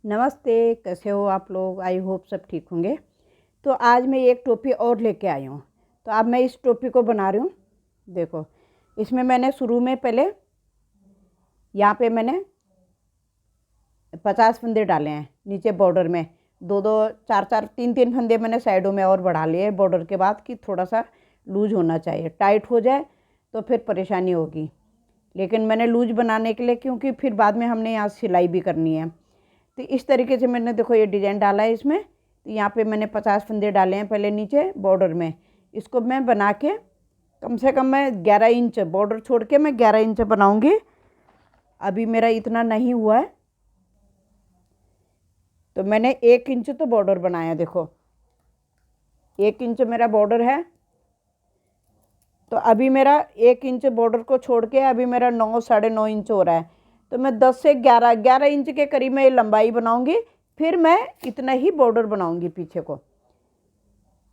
नमस्ते, कैसे हो आप लोग। आई होप सब ठीक होंगे। तो आज मैं एक टोपी और लेके आई हूँ। तो अब मैं इस टोपी को बना रही हूँ। देखो, इसमें मैंने शुरू में पहले यहाँ पे मैंने 50 फंदे डाले हैं नीचे बॉर्डर में। दो दो चार चार तीन तीन फंदे मैंने साइडों में और बढ़ा लिए बॉर्डर के बाद कि थोड़ा सा लूज होना चाहिए। टाइट हो जाए तो फिर परेशानी होगी, लेकिन मैंने लूज बनाने के लिए, क्योंकि फिर बाद में हमने यहाँ सिलाई भी करनी है। तो इस तरीके से मैंने देखो ये डिज़ाइन डाला है इसमें। तो यहाँ पे मैंने 50 फंदे डाले हैं पहले नीचे बॉर्डर में। इसको मैं बना के कम से कम मैं 11 इंच बॉर्डर छोड़ के मैं 11 इंच बनाऊंगी। अभी मेरा इतना नहीं हुआ है, तो मैंने 1 इंच तो बॉर्डर बनाया। देखो 1 इंच मेरा बॉर्डर है। तो अभी मेरा 1 इंच बॉर्डर को छोड़ के अभी मेरा 9 साढ़े 9 इंच हो रहा है। तो मैं 10 से 11 इंच के करीब मैं ये लंबाई बनाऊंगी। फिर मैं इतना ही बॉर्डर बनाऊंगी पीछे को।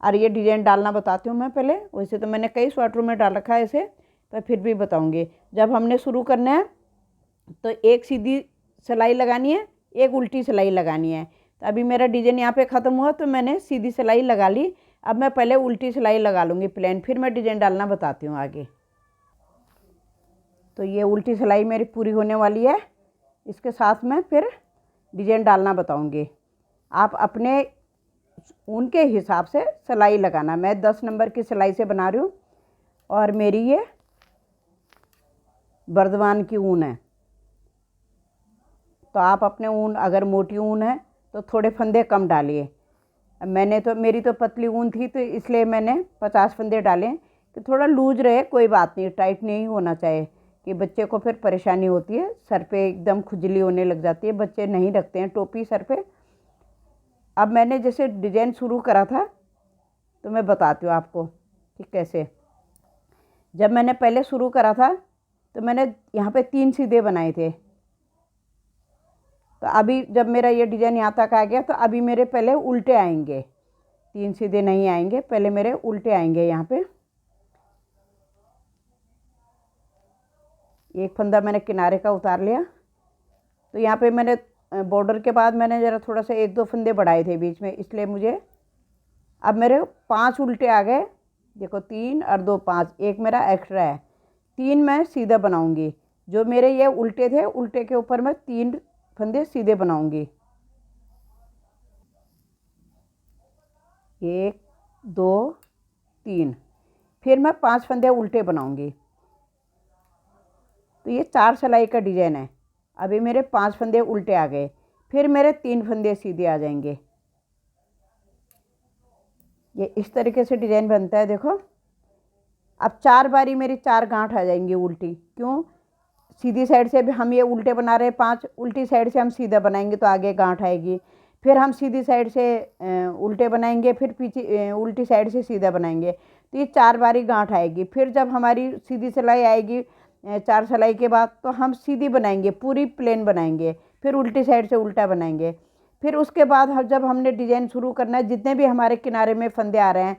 और ये डिज़ाइन डालना बताती हूँ मैं पहले। वैसे तो मैंने कई स्वेटरों में डाल रखा है इसे, पर फिर भी बताऊंगी। जब हमने शुरू करना है तो एक सीधी सिलाई लगानी है, एक उल्टी सिलाई लगानी है। तो अभी मेरा डिज़ाइन यहाँ पे ख़त्म हुआ तो मैंने सीधी सिलाई लगा ली। अब मैं पहले उल्टी सिलाई लगा लूँगी प्लेन, फिर मैं डिज़ाइन डालना बताती हूँ आगे। तो ये उल्टी सिलाई मेरी पूरी होने वाली है। इसके साथ में फिर डिज़ाइन डालना बताऊँगी। आप अपने उनके हिसाब से सिलाई लगाना। मैं 10 नंबर की सिलाई से बना रही हूँ और मेरी ये बर्दवान की ऊन है। तो आप अपने ऊन, अगर मोटी ऊन है तो थोड़े फंदे कम डालिए। मैंने तो, मेरी तो पतली ऊन थी तो इसलिए मैंने 50 फंदे डाले कि थोड़ा लूज रहे। कोई बात नहीं, टाइट नहीं होना चाहिए कि बच्चे को फिर परेशानी होती है। सर पे एकदम खुजली होने लग जाती है, बच्चे नहीं रखते हैं टोपी सर पे। अब मैंने जैसे डिज़ाइन शुरू करा था तो मैं बताती हूँ आपको कि कैसे। जब मैंने पहले शुरू करा था तो मैंने यहाँ पे 3 सीधे बनाए थे। तो अभी जब मेरा ये डिज़ाइन यहाँ तक आ गया तो अभी मेरे पहले उल्टे आएंगे, 3 सीधे नहीं आएंगे, पहले मेरे उल्टे आएंगे। यहाँ पे एक फंदा मैंने किनारे का उतार लिया। तो यहाँ पे मैंने बॉर्डर के बाद मैंने ज़रा थोड़ा सा 1-2 फंदे बढ़ाए थे बीच में, इसलिए मुझे अब मेरे 5 उल्टे आ गए। देखो 3 और 2 5, एक मेरा एक्स्ट्रा है। 3 मैं सीधा बनाऊंगी। जो मेरे ये उल्टे थे, उल्टे के ऊपर मैं 3 फंदे सीधे बनाऊंगी। 1 2 3, फिर मैं 5 फंदे उल्टे बनाऊंगी। तो ये 4 सिलाई का डिज़ाइन है। अभी मेरे 5 फंदे उल्टे आ गए, फिर मेरे 3 फंदे सीधे आ जाएंगे। ये इस तरीके से डिज़ाइन बनता है। देखो अब 4 बारी मेरी 4 गांठ आ जाएंगी उल्टी। क्यों? सीधी साइड से भी हम ये उल्टे बना रहे हैं 5, उल्टी साइड से हम सीधा बनाएंगे तो आगे गांठ आएगी। फिर हम सीधी साइड से उल्टे बनाएंगे, फिर पीछे उल्टी साइड से सीधा बनाएंगे, तो ये 4 बारी गांठ आएगी। फिर जब हमारी सीधी सिलाई आएगी 4 सिलाई के बाद, तो हम सीधी बनाएंगे, पूरी प्लेन बनाएंगे, फिर उल्टी साइड से उल्टा बनाएंगे। फिर उसके बाद जब हमने डिज़ाइन शुरू करना है, जितने भी हमारे किनारे में फंदे आ रहे हैं,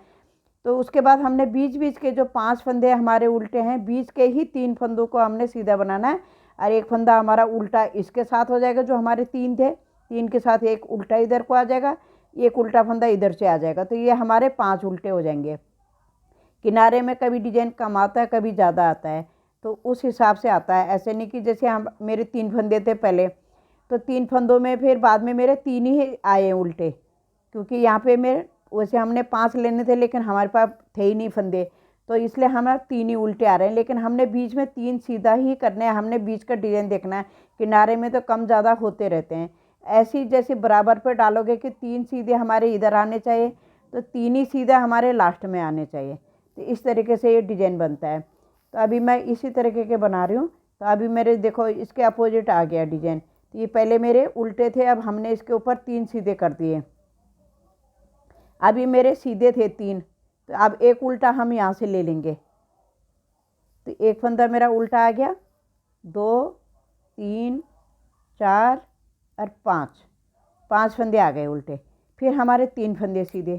तो उसके बाद हमने बीच बीच के जो 5 फंदे हमारे उल्टे हैं, बीच के ही 3 फंदों को हमने सीधा बनाना है। और एक फंदा हमारा उल्टा इसके साथ हो जाएगा। जो हमारे 3 थे, 3 के साथ एक उल्टा इधर को आ जाएगा, एक उल्टा फंदा इधर से आ जाएगा। तो ये हमारे 5 उल्टे हो जाएंगे। किनारे में कभी डिज़ाइन कम आता है, कभी ज़्यादा आता है, तो उस हिसाब से आता है। ऐसे नहीं कि जैसे हम, मेरे 3 फंदे थे पहले, तो 3 फंदों में फिर बाद में मेरे 3 ही आए उल्टे, क्योंकि यहाँ पे मेरे वैसे हमने 5 लेने थे लेकिन हमारे पास थे ही नहीं फंदे, तो इसलिए हमारे 3 ही उल्टे आ रहे हैं। लेकिन हमने बीच में 3 सीधा ही करने हैं। हमने बीच का डिज़ाइन देखना है। किनारे में तो कम ज़्यादा होते रहते हैं। ऐसी जैसे बराबर पे डालोगे कि 3 सीधे हमारे इधर आने चाहिए, तो 3 ही सीधा हमारे लास्ट में आने चाहिए। तो इस तरीके से ये डिज़ाइन बनता है। तो अभी मैं इसी तरीके के बना रही हूँ। तो अभी मेरे देखो इसके अपोजिट आ गया डिज़ाइन। तो ये पहले मेरे उल्टे थे, अब हमने इसके ऊपर 3 सीधे कर दिए। अभी मेरे सीधे थे 3, तो अब एक उल्टा हम यहाँ से ले लेंगे। तो एक फंदा मेरा उल्टा आ गया, 2 3 4 और 5 फंदे आ गए उल्टे। फिर हमारे 3 फंदे सीधे।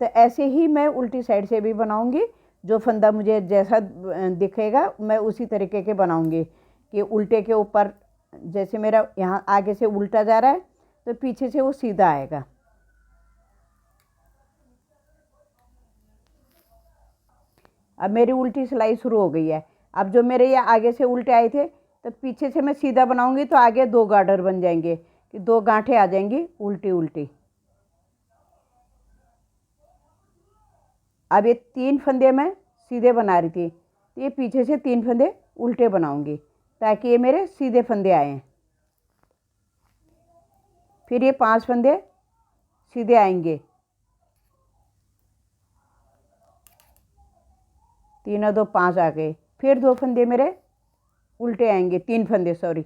तो ऐसे ही मैं उल्टी साइड से भी बनाऊंगी। जो फंदा मुझे जैसा दिखेगा मैं उसी तरीके के बनाऊंगी कि उल्टे के ऊपर, जैसे मेरा यहाँ आगे से उल्टा जा रहा है तो पीछे से वो सीधा आएगा। अब मेरी उल्टी सिलाई शुरू हो गई है। अब जो मेरे ये आगे से उल्टे आए थे, तो पीछे से मैं सीधा बनाऊंगी तो आगे 2 गार्डर बन जाएंगे, कि 2 गांठें आ जाएंगी उल्टी उल्टी। अब ये 3 फंदे मैं सीधे बना रही थी, तो ये पीछे से 3 फंदे उल्टे बनाऊंगी ताकि ये मेरे सीधे फंदे आएँ। फिर ये 5 फंदे सीधे आएंगे, 3 और 2 5 आ गए। फिर 2 फंदे मेरे उल्टे आएंगे, 3 फंदे, सॉरी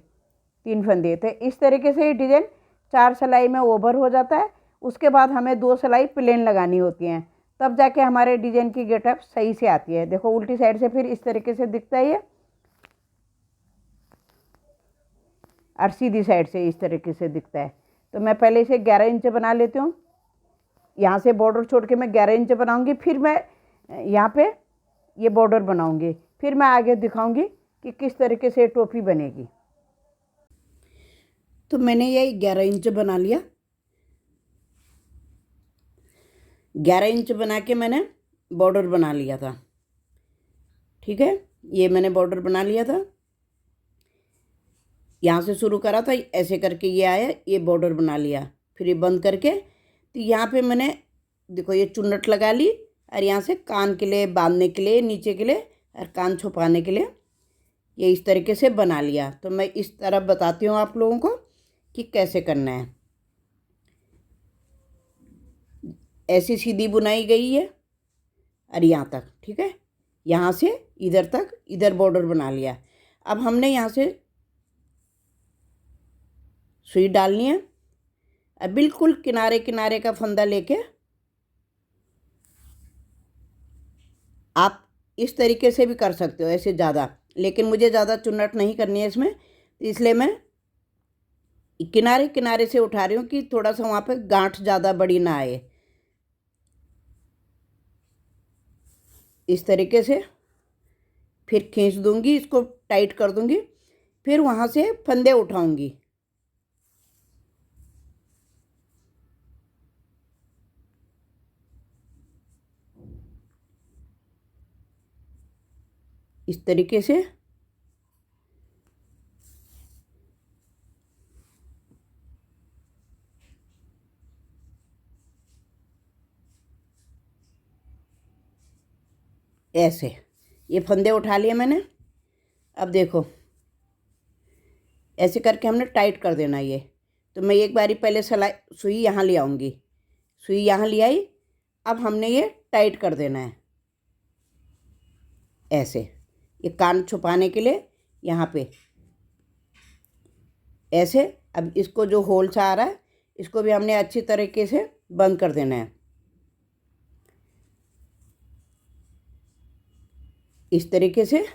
3 फंदे। तो इस तरीके से ये डिज़ाइन 4 सिलाई में ओवर हो जाता है। उसके बाद हमें 2 सिलाई प्लेन लगानी होती हैं, तब जाके हमारे डिज़ाइन की गेटअप सही से आती है। देखो उल्टी साइड से फिर इस तरीके से दिखता है ये, और सीधी साइड से इस तरीके से दिखता है। तो मैं पहले इसे 11 इंच बना लेती हूँ। यहाँ से बॉर्डर छोड़ के मैं 11 इंच बनाऊँगी, फिर मैं यहाँ पे ये बॉर्डर बनाऊँगी, फिर मैं आगे दिखाऊँगी कि किस तरीके से टोपी बनेगी। तो मैंने ये 11 इंच बना लिया। 11 इंच बना के मैंने बॉर्डर बना लिया था, ठीक है। ये मैंने बॉर्डर बना लिया था, यहाँ से शुरू करा था, ऐसे करके ये आया, ये बॉर्डर बना लिया, फिर ये बंद करके। तो यहाँ पे मैंने देखो ये चुन्नट लगा ली, और यहाँ से कान के लिए बांधने के लिए, नीचे के लिए, और कान छुपाने के लिए ये इस तरीके से बना लिया। तो मैं इस तरह बताती हूँ आप लोगों को कि कैसे करना है। ऐसी सीधी बुनाई गई है और यहाँ तक, ठीक है। यहाँ से इधर तक, इधर बॉर्डर बना लिया। अब हमने यहाँ से सुई डालनी है, और बिल्कुल किनारे किनारे का फंदा लेके आप इस तरीके से भी कर सकते हो, ऐसे ज़्यादा, लेकिन मुझे ज़्यादा चुन्नट नहीं करनी है इसमें, इसलिए मैं किनारे किनारे से उठा रही हूँ कि थोड़ा सा वहाँ पे गांठ ज़्यादा बड़ी ना आए। इस तरीके से फिर खींच दूंगी, इसको टाइट कर दूंगी, फिर वहाँ से फंदे उठाऊंगी। इस तरीके से ऐसे ये फंदे उठा लिए मैंने। अब देखो ऐसे करके हमने टाइट कर देना ये। तो मैं एक बारी पहले सुई यहाँ ले आऊँगी, सुई यहाँ ले आई। अब हमने ये टाइट कर देना है ऐसे, ये कान छुपाने के लिए यहाँ पे ऐसे। अब इसको जो होल सा आ रहा है, इसको भी हमने अच्छी तरीके से बंद कर देना है। इस तरीके से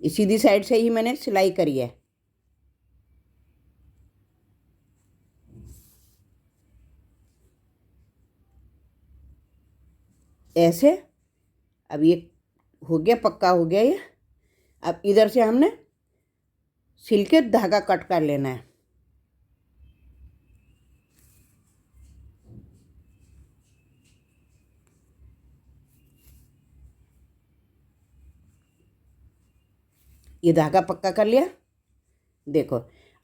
सीधी साइड से ही मैंने सिलाई करी है। ऐसे अब ये हो गया, पक्का हो गया ये। अब इधर से हमने सिल के धागा कट कर लेना है। ये धागा पक्का कर लिया। देखो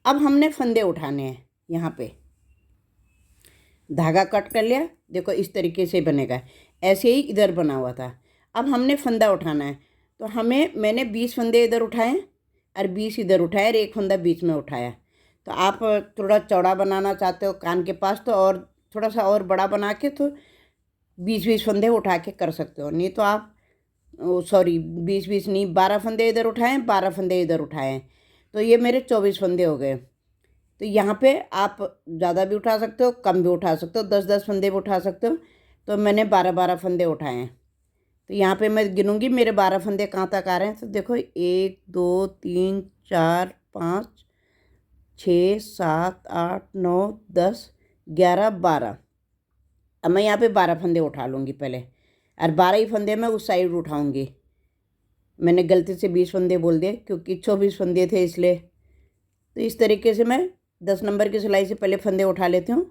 अब हमने फंदे उठाने हैं, यहाँ पे धागा कट कर लिया। देखो इस तरीके से बनेगा, ऐसे ही इधर बना हुआ था। अब हमने फंदा उठाना है, तो मैंने 20 फंदे इधर उठाए और 20 इधर उठाए और एक फंदा बीच में उठाया। तो आप थोड़ा चौड़ा बनाना चाहते हो कान के पास, तो और थोड़ा सा और बड़ा बना के तो 20-20 फंदे उठा के कर सकते हो। नहीं तो आप सॉरी 20-20 नहीं, 12 फंदे इधर उठाएँ, 12 फंदे इधर उठाएँ, तो ये मेरे 24 फंदे हो गए। तो यहाँ पे आप ज़्यादा भी उठा सकते हो, कम भी उठा सकते हो, 10-10 फंदे भी उठा सकते हो। तो मैंने 12-12 फंदे उठाए हैं। तो यहाँ पे मैं गिनूँगी मेरे 12 फंदे कहाँ तक आ रहे हैं। तो देखो 1 2 3 4 5 6 7 8 9 10 11 12। अब मैं यहाँ पे 12 फंदे उठा लूँगी पहले, और 12 ही फंदे मैं उस साइड उठाऊँगी। मैंने गलती से 20 फंदे बोल दिए क्योंकि 24 फंदे थे इसलिए। तो इस तरीके से मैं 10 नंबर की सिलाई से पहले फंदे उठा लेती हूँ।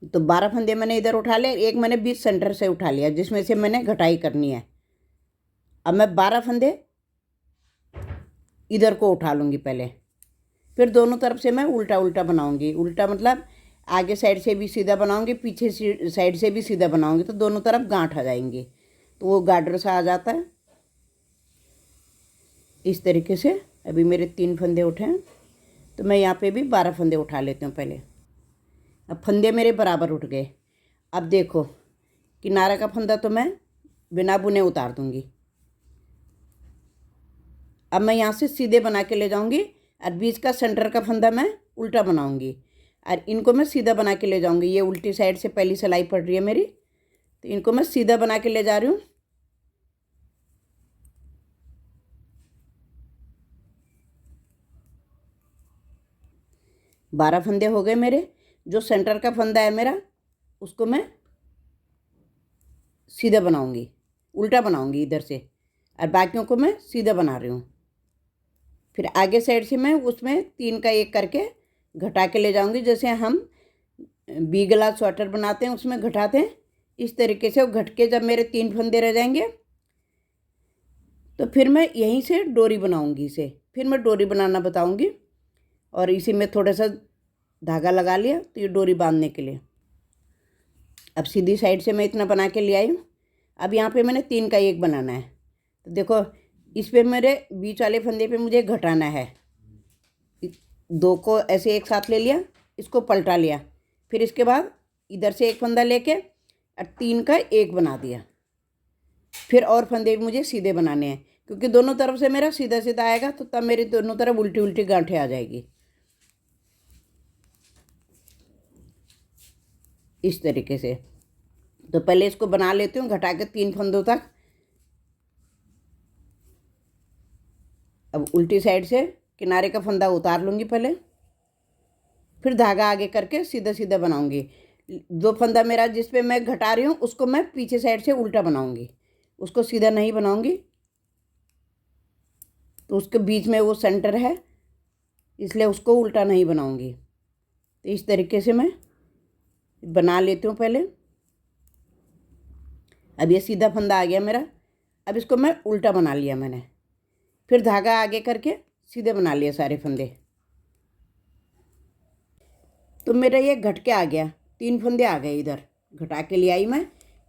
तो 12 फंदे मैंने इधर उठा लिए, एक मैंने बीच सेंटर से उठा लिया जिसमें से मैंने घटाई करनी है। अब मैं 12 फंदे इधर को उठा लूँगी पहले, फिर दोनों तरफ से मैं उल्टा उल्टा बनाऊँगी। उल्टा मतलब आगे साइड से भी सीधा बनाऊँगी, पीछे साइड से भी सीधा बनाऊँगी, तो दोनों तरफ गांठ आ जाएंगी, तो वो गार्डर सा आ जाता है। इस तरीके से अभी मेरे 3 फंदे उठे हैं, तो मैं यहाँ पे भी 12 फंदे उठा लेती हूँ पहले। अब फंदे मेरे बराबर उठ गए। अब देखो किनारे का फंदा तो मैं बिना बुने उतार दूँगी। अब मैं यहाँ से सीधे बना के ले जाऊँगी और बीच का सेंटर का फंदा मैं उल्टा बनाऊँगी और इनको मैं सीधा बना के ले जाऊँगी। ये उल्टी साइड से पहली सिलाई पड़ रही है मेरी, तो इनको मैं सीधा बना के ले जा रही हूँ। बारह फंदे हो गए मेरे। जो सेंटर का फंदा है मेरा उसको मैं सीधा बनाऊँगी, उल्टा बनाऊँगी इधर से, और बाकियों को मैं सीधा बना रही हूँ। फिर आगे साइड से मैं उसमें 3 का 1 करके घटा के ले जाऊँगी, जैसे हम बी गला स्वेटर बनाते हैं उसमें घटाते हैं, इस तरीके से वो घट के जब मेरे 3 फंदे रह जाएंगे तो फिर मैं यहीं से डोरी बनाऊँगी। इसे फिर मैं डोरी बनाना बताऊँगी, और इसी में थोड़ा सा धागा लगा लिया तो ये डोरी बांधने के लिए। अब सीधी साइड से मैं इतना बना के ले आई हूँ। अब यहाँ पे मैंने 3 का 1 बनाना है, तो देखो इस पे मेरे बीच वाले फंदे पे मुझे घटाना है। 2 को ऐसे एक साथ ले लिया, इसको पलटा लिया, फिर इसके बाद इधर से एक फंदा लेके और 3 का 1 बना दिया। फिर और फंदे मुझे सीधे बनाने हैं, क्योंकि दोनों तरफ से मेरा सीधा सीधा आएगा, तो तब मेरी दोनों तरफ उल्टी उल्टी गांठें आ जाएगी। इस तरीके से तो पहले इसको बना लेती हूँ घटा के 3 फंदों तक। अब उल्टी साइड से किनारे का फंदा उतार लूँगी पहले, फिर धागा आगे करके सीधा सीधा बनाऊँगी। 2 फंदा मेरा जिस पे मैं घटा रही हूँ उसको मैं पीछे साइड से उल्टा बनाऊँगी, उसको सीधा नहीं बनाऊँगी, तो उसके बीच में वो सेंटर है इसलिए उसको उल्टा नहीं बनाऊँगी। तो इस तरीके से मैं बना लेती हूँ पहले। अब ये सीधा फंदा आ गया मेरा, अब इसको मैं उल्टा बना लिया मैंने, फिर धागा आगे करके सीधे बना लिए सारे फंदे। तो मेरा ये घट के आ गया, 3 फंदे आ गए इधर, घटा के ले आई मैं,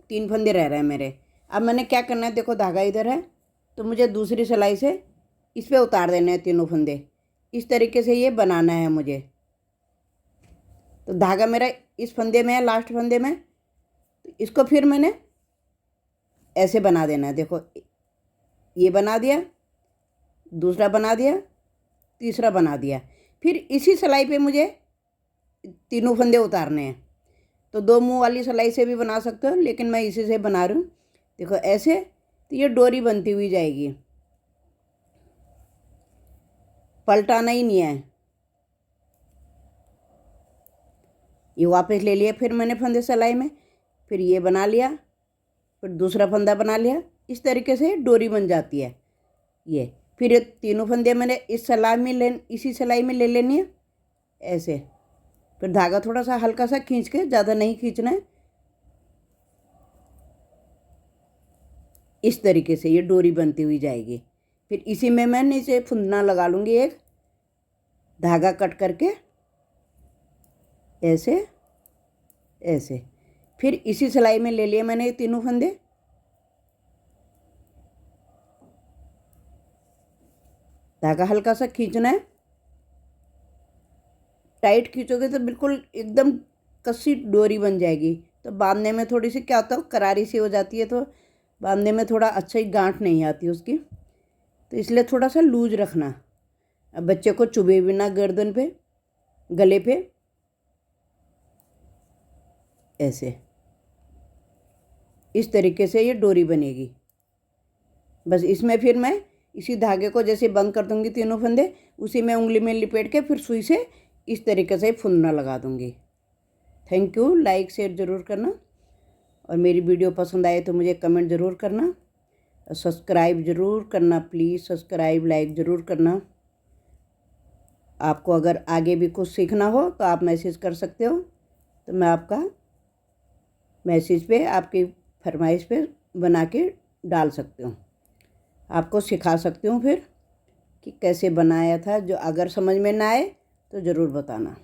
3 फंदे रह रहे हैं मेरे। अब मैंने क्या करना है, देखो धागा इधर है तो मुझे दूसरी सिलाई से इस पे उतार देने हैं तीनों फंदे। इस तरीके से ये बनाना है मुझे। तो धागा मेरा इस फंदे में है, लास्ट फंदे में, तो इसको फिर मैंने ऐसे बना देना है। देखो ये बना दिया, दूसरा बना दिया, तीसरा बना दिया, फिर इसी सिलाई पे मुझे तीनों फंदे उतारने हैं। तो 2 मुंह वाली सिलाई से भी बना सकते हो, लेकिन मैं इसी से बना रही हूँ। देखो ऐसे, तो ये डोरी बनती हुई जाएगी, पलटाना ही नहीं है। ये वापस ले लिया फिर मैंने फंदे सिलाई में, फिर ये बना लिया, फिर दूसरा फंदा बना लिया। इस तरीके से डोरी बन जाती है ये। फिर ये तीनों फंदे मैंने इस सिलाई में इसी सिलाई में ले लेनी है ऐसे। फिर धागा थोड़ा सा हल्का सा खींच के, ज़्यादा नहीं खींचना है। इस तरीके से ये डोरी बनती हुई जाएगी। फिर इसी में मैं नीचे फुंदना लगा लूँगी, एक धागा कट करके ऐसे ऐसे। फिर इसी सिलाई में ले लिए मैंने ये तीनों फंदे, धागा हल्का सा खींचना है, टाइट खींचोगे तो बिल्कुल एकदम कसी डोरी बन जाएगी। तो बांधने में थोड़ी सी क्या होता है, करारी सी हो जाती है, तो बांधने में थोड़ा अच्छा ही गांठ नहीं आती उसकी, तो इसलिए थोड़ा सा लूज रखना। अब बच्चे को चुभे भी ना गर्दन पे, गले पे, ऐसे। इस तरीके से ये डोरी बनेगी। बस इसमें फिर मैं इसी धागे को जैसे बंद कर दूंगी तीनों फंदे, उसी में उंगली में लिपेट के फिर सुई से इस तरीके से फुंदना लगा दूंगी। Thank you. लाइक शेयर ज़रूर करना, और मेरी वीडियो पसंद आए तो मुझे कमेंट ज़रूर करना, सब्सक्राइब ज़रूर करना प्लीज़, सब्सक्राइब लाइक ज़रूर करना। आपको अगर आगे भी कुछ सीखना हो तो आप मैसेज कर सकते हो, तो मैं आपका मैसेज पे आपकी फरमाइश पे बना के डाल सकती हूँ, आपको सिखा सकती हूँ फिर कि कैसे बनाया था। जो अगर समझ में ना आए तो ज़रूर बताना।